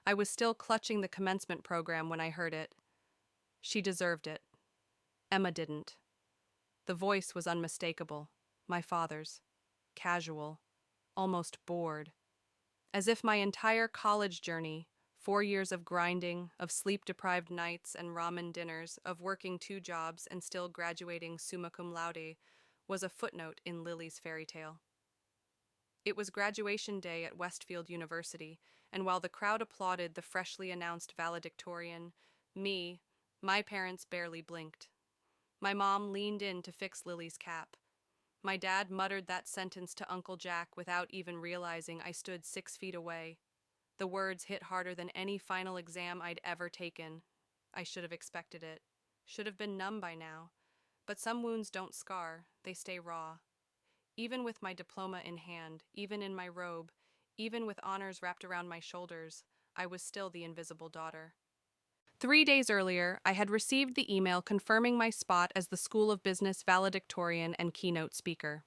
I was still clutching the commencement program when I heard it. She deserved it. Emma didn't. The voice was unmistakable. My father's. Casual. Almost bored. As if my entire college journey, 4 years of grinding, of sleep-deprived nights and ramen dinners, of working 2 jobs and still graduating summa cum laude, was a footnote in Lily's fairy tale. It was graduation day at Westfield University, and while the crowd applauded the freshly announced valedictorian, my parents barely blinked. My mom leaned in to fix Lily's cap. My dad muttered that sentence to Uncle Jack without even realizing I stood 6 feet away. The words hit harder than any final exam I'd ever taken. I should have expected it. Should have been numb by now. But some wounds don't scar, they stay raw. Even with my diploma in hand, even in my robe, even with honors wrapped around my shoulders, I was still the invisible daughter. 3 days earlier, I had received the email confirming my spot as the School of Business valedictorian and keynote speaker.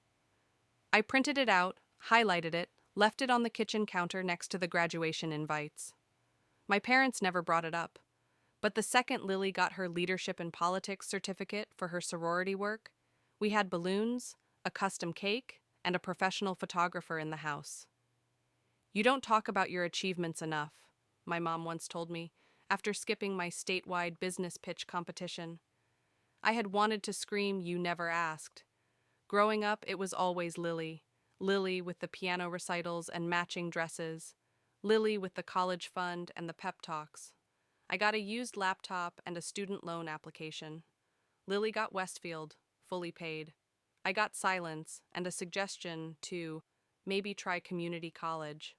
I printed it out, highlighted it, left it on the kitchen counter next to the graduation invites. My parents never brought it up, but the second Lily got her leadership in politics certificate for her sorority work, we had balloons, a custom cake, and a professional photographer in the house. You don't talk about your achievements enough, my mom once told me, after skipping my statewide business pitch competition. I had wanted to scream, "You never asked." Growing up, it was always Lily. Lily with the piano recitals and matching dresses. Lily with the college fund and the pep talks. I got a used laptop and a student loan application. Lily got Westfield, fully paid. I got silence and a suggestion to maybe try community college.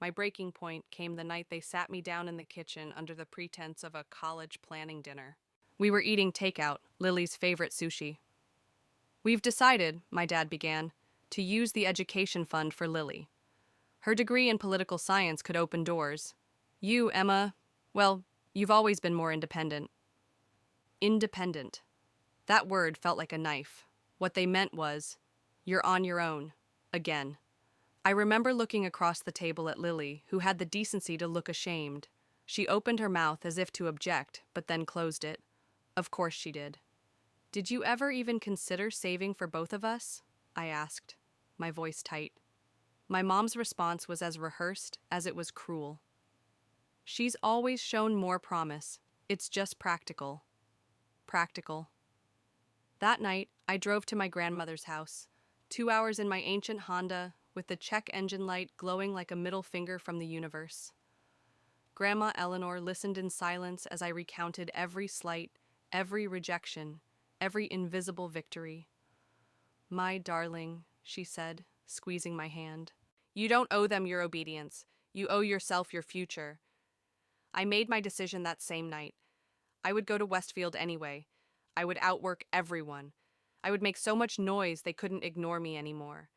My breaking point came the night they sat me down in the kitchen under the pretense of a college planning dinner. We were eating takeout, Lily's favorite sushi. "We've decided," my dad began, "to use the education fund for Lily. Her degree in political science could open doors. You, Emma, well, you've always been more independent." Independent. That word felt like a knife. What they meant was, you're on your own. Again. I remember looking across the table at Lily, who had the decency to look ashamed. She opened her mouth as if to object, but then closed it. Of course she did. "Did you ever even consider saving for both of us?" I asked, my voice tight. My mom's response was as rehearsed as it was cruel. "She's always shown more promise. It's just practical." Practical. That night, I drove to my grandmother's house, 2 hours in my ancient Honda, with the check engine light glowing like a middle finger from the universe. Grandma Eleanor listened in silence as I recounted every slight, every rejection, every invisible victory. "My darling," she said, squeezing my hand, "you don't owe them your obedience. You owe yourself your future." I made my decision that same night. I would go to Westfield anyway. I would outwork everyone. I would make so much noise they couldn't ignore me anymore.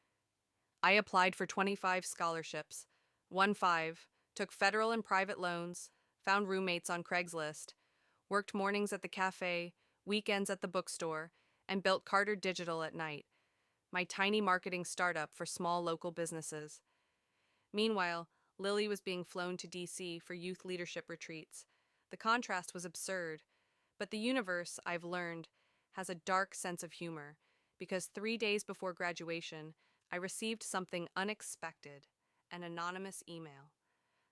I applied for 25 scholarships, won 5, took federal and private loans, found roommates on Craigslist, worked mornings at the cafe, weekends at the bookstore, and built Carter Digital at night, my tiny marketing startup for small local businesses. Meanwhile, Lily was being flown to DC for youth leadership retreats. The contrast was absurd, but the universe, I've learned, has a dark sense of humor, because 3 days before graduation, I received something unexpected, an anonymous email.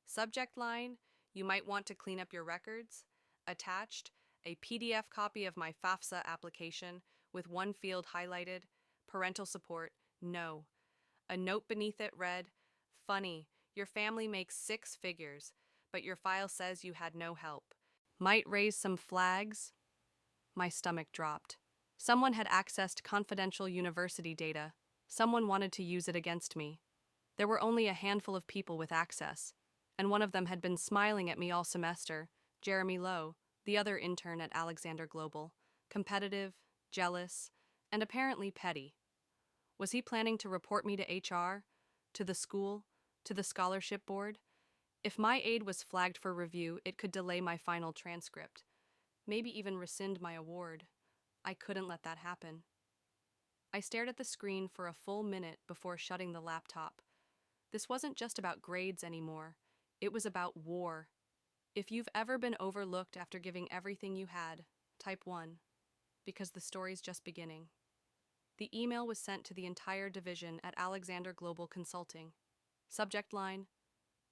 Subject line, "You might want to clean up your records." Attached, a PDF copy of my FAFSA application with one field highlighted, parental support, no. A note beneath it read, "Funny, your family makes 6 figures, but your file says you had no help. Might raise some flags?" My stomach dropped. Someone had accessed confidential university data. Someone wanted to use it against me. There were only a handful of people with access, and one of them had been smiling at me all semester, Jeremy Lowe, the other intern at Alexander Global, competitive, jealous, and apparently petty. Was he planning to report me to HR, to the school, to the scholarship board? If my aid was flagged for review, it could delay my final transcript, maybe even rescind my award. I couldn't let that happen. I stared at the screen for a full minute before shutting the laptop. This wasn't just about grades anymore. It was about war, If you've ever been overlooked after giving everything you had, type 1, because the story's just beginning. The email was sent to the entire division at Alexander Global Consulting. Subject line: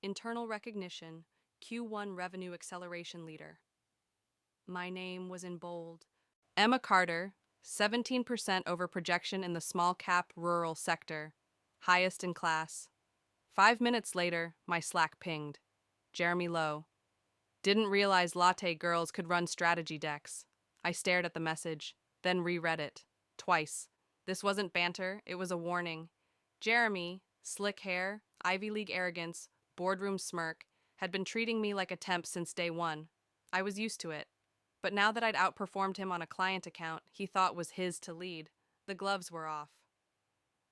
Internal Recognition, Q1 Revenue Acceleration Leader. My name was in bold. Emma Carter, 17% over projection in the small cap rural sector, highest in class. 5 minutes later, my Slack pinged. Jeremy Lowe. Didn't realize latte girls could run strategy decks. I stared at the message, then reread it. Twice. This wasn't banter, it was a warning. Jeremy, slick hair, Ivy League arrogance, boardroom smirk, had been treating me like a temp since day one. I was used to it. But now that I'd outperformed him on a client account he thought was his to lead, the gloves were off.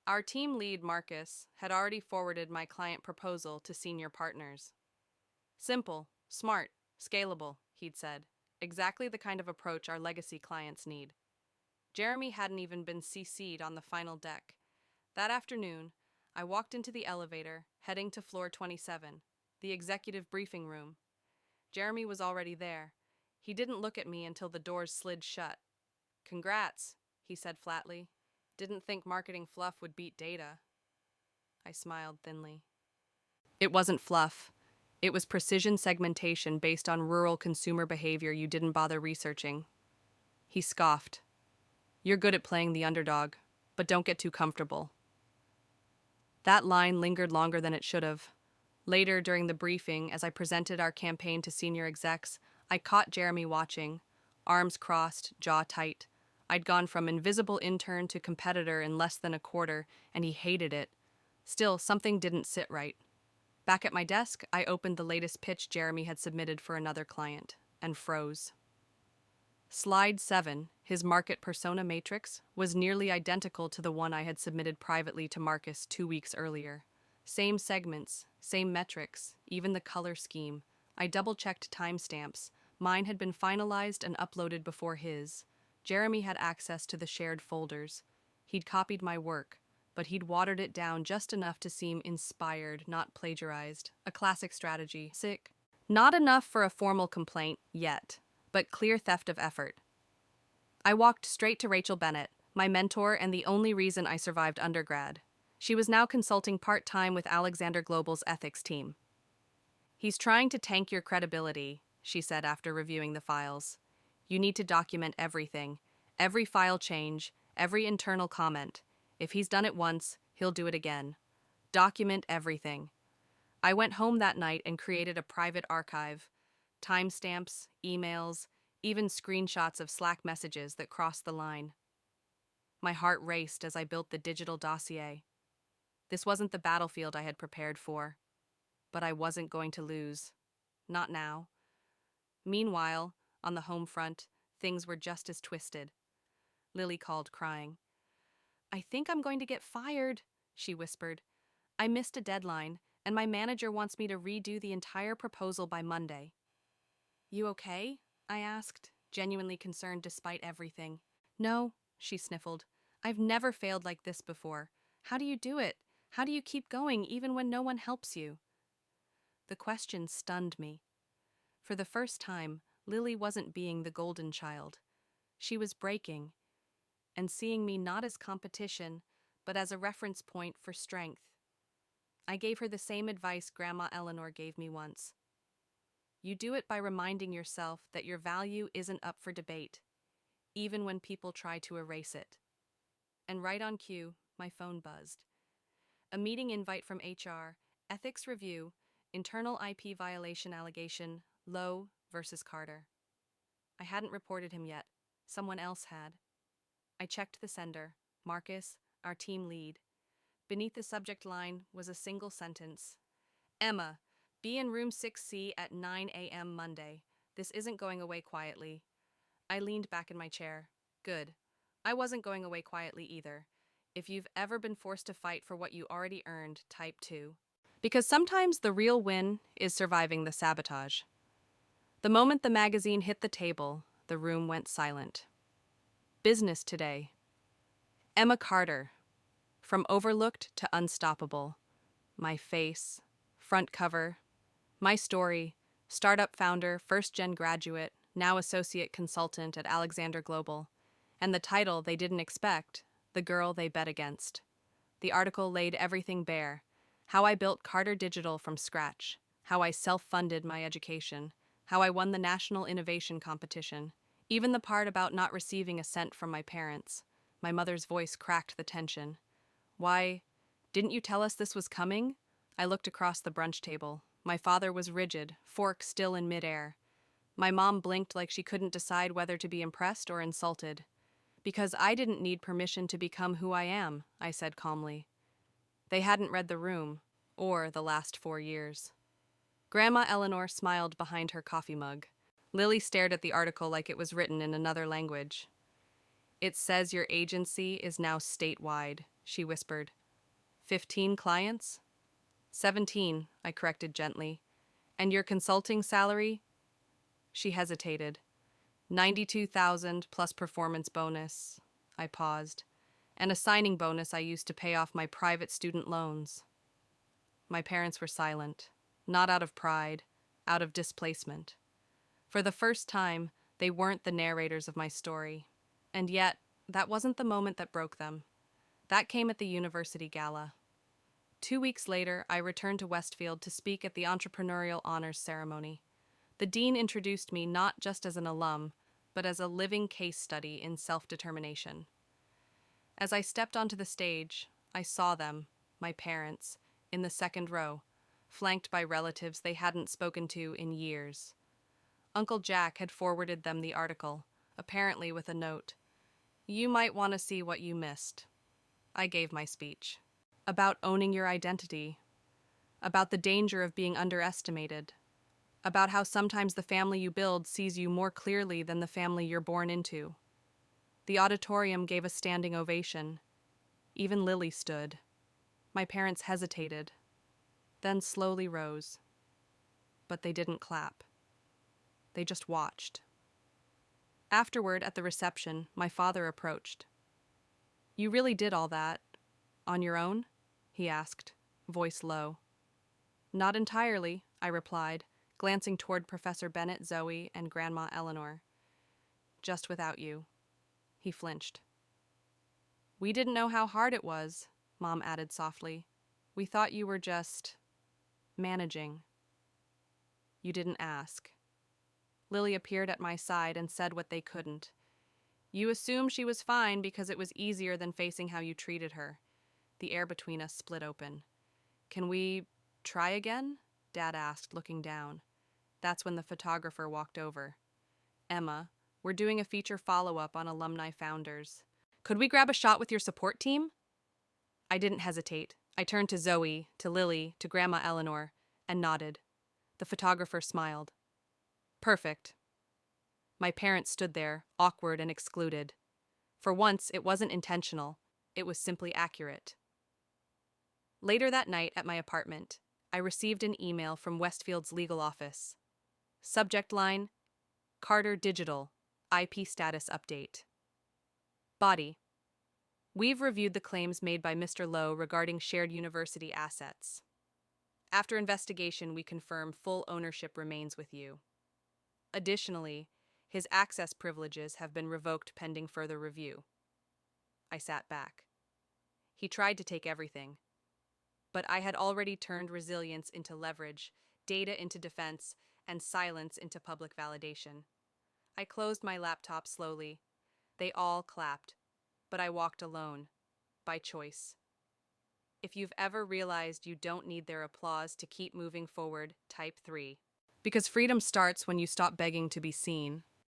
Our team lead, Marcus, had already forwarded my client proposal to senior partners. Simple, smart, scalable, he'd said. Exactly the kind of approach our legacy clients need. Jeremy hadn't even been CC'd on the final deck. That afternoon, I walked into the elevator, heading to floor 27, the executive briefing room. Jeremy was already there. He didn't look at me until the doors slid shut. Congrats, he said flatly. Didn't think marketing fluff would beat data. I smiled thinly. It wasn't fluff. It was precision segmentation based on rural consumer behavior you didn't bother researching. He scoffed. You're good at playing the underdog, but don't get too comfortable. That line lingered longer than it should have. Later, during the briefing, as I presented our campaign to senior execs, I caught Jeremy watching, arms crossed, jaw tight. I'd gone from invisible intern to competitor in less than a quarter, and he hated it. Still, something didn't sit right. Back at my desk, I opened the latest pitch Jeremy had submitted for another client, and froze. Slide 7, his market persona matrix, was nearly identical to the one I had submitted privately to Marcus 2 weeks earlier. Same segments, same metrics, even the color scheme. I double-checked timestamps. Mine had been finalized and uploaded before his. Jeremy had access to the shared folders. He'd copied my work, but he'd watered it down just enough to seem inspired, not plagiarized. A classic strategy. Sick. Not enough for a formal complaint, yet, but clear theft of effort. I walked straight to Rachel Bennett, my mentor and the only reason I survived undergrad. She was now consulting part-time with Alexander Global's ethics team. He's trying to tank your credibility, she said after reviewing the files. You need to document everything, every file change, every internal comment. If he's done it once, he'll do it again. Document everything. I went home that night and created a private archive. Timestamps, emails, even screenshots of Slack messages that crossed the line. My heart raced as I built the digital dossier. This wasn't the battlefield I had prepared for. But I wasn't going to lose. Not now. Meanwhile, on the home front, things were just as twisted. Lily called, crying. I think I'm going to get fired, she whispered. I missed a deadline, and my manager wants me to redo the entire proposal by Monday. You okay? I asked, genuinely concerned despite everything. No, she sniffled. I've never failed like this before. How do you do it? How do you keep going even when no one helps you? The question stunned me. For the first time, Lily wasn't being the golden child. She was breaking, and seeing me not as competition, but as a reference point for strength. I gave her the same advice Grandma Eleanor gave me once. You do it by reminding yourself that your value isn't up for debate, even when people try to erase it. And right on cue, my phone buzzed. A meeting invite from HR, ethics review, internal IP violation allegation, Lowe versus Carter. I hadn't reported him yet. Someone else had. I checked the sender, Marcus, our team lead. Beneath the subject line was a single sentence. Emma, be in room 6C at 9 a.m. Monday. This isn't going away quietly. I leaned back in my chair. Good. I wasn't going away quietly either. If you've ever been forced to fight for what you already earned, type 2. Because sometimes the real win is surviving the sabotage. The moment the magazine hit the table, the room went silent. Business today. Emma Carter. From overlooked to unstoppable. My face. Front cover. My story. Startup founder, first-gen graduate, now associate consultant at Alexander Global. And the title they didn't expect, The Girl They Bet Against. The article laid everything bare. How I built Carter Digital from scratch. How I self-funded my education. How I won the National Innovation Competition. Even the part about not receiving a cent from my parents. My mother's voice cracked the tension. Why, didn't you tell us this was coming? I looked across the brunch table. My father was rigid, fork still in midair. My mom blinked like she couldn't decide whether to be impressed or insulted. Because I didn't need permission to become who I am, I said calmly. They hadn't read The Room, or The Last 4 Years. Grandma Eleanor smiled behind her coffee mug. Lily stared at the article like it was written in another language. It says your agency is now statewide, she whispered. 15 clients? 17, I corrected gently. And your consulting salary? She hesitated. 92,000 plus performance bonus. I paused. And a signing bonus I used to pay off my private student loans. My parents were silent, not out of pride, out of displacement. For the first time, they weren't the narrators of my story. And yet, that wasn't the moment that broke them. That came at the university gala. 2 weeks later, I returned to Westfield to speak at the Entrepreneurial Honors Ceremony. The dean introduced me not just as an alum, but as a living case study in self-determination. As I stepped onto the stage, I saw them, my parents, in the second row, flanked by relatives they hadn't spoken to in years. Uncle Jack had forwarded them the article, apparently with a note. You might want to see what you missed. I gave my speech. About owning your identity. About the danger of being underestimated. About how sometimes the family you build sees you more clearly than the family you're born into. The auditorium gave a standing ovation. Even Lily stood. My parents hesitated, then slowly rose. But they didn't clap. They just watched. Afterward, at the reception, my father approached. You really did all that? On your own? He asked, voice low. Not entirely, I replied, glancing toward Professor Bennett, Zoe, and Grandma Eleanor. Just without you. He flinched. We didn't know how hard it was, Mom added softly. We thought you were just managing. You didn't ask. Lily appeared at my side and said what they couldn't. You assumed she was fine because it was easier than facing how you treated her. The air between us split open. Can we try again? Dad asked, looking down. That's when the photographer walked over. Emma, we're doing a feature follow-up on alumni founders. Could we grab a shot with your support team? I didn't hesitate. I turned to Zoe, to Lily, to Grandma Eleanor, and nodded. The photographer smiled. Perfect. My parents stood there, awkward and excluded. For once, it wasn't intentional. It was simply accurate. Later that night at my apartment, I received an email from Westfield's legal office. Subject line, Carter Digital, IP status update. Body. We've reviewed the claims made by Mr. Lowe regarding shared university assets. After investigation, we confirm full ownership remains with you. Additionally, his access privileges have been revoked pending further review. I sat back. He tried to take everything. But I had already turned resilience into leverage, data into defense, and silence into public validation. I closed my laptop slowly. They all clapped, but I walked alone, by choice. If you've ever realized you don't need their applause to keep moving forward, type 3. Because freedom starts when you stop begging to be seen.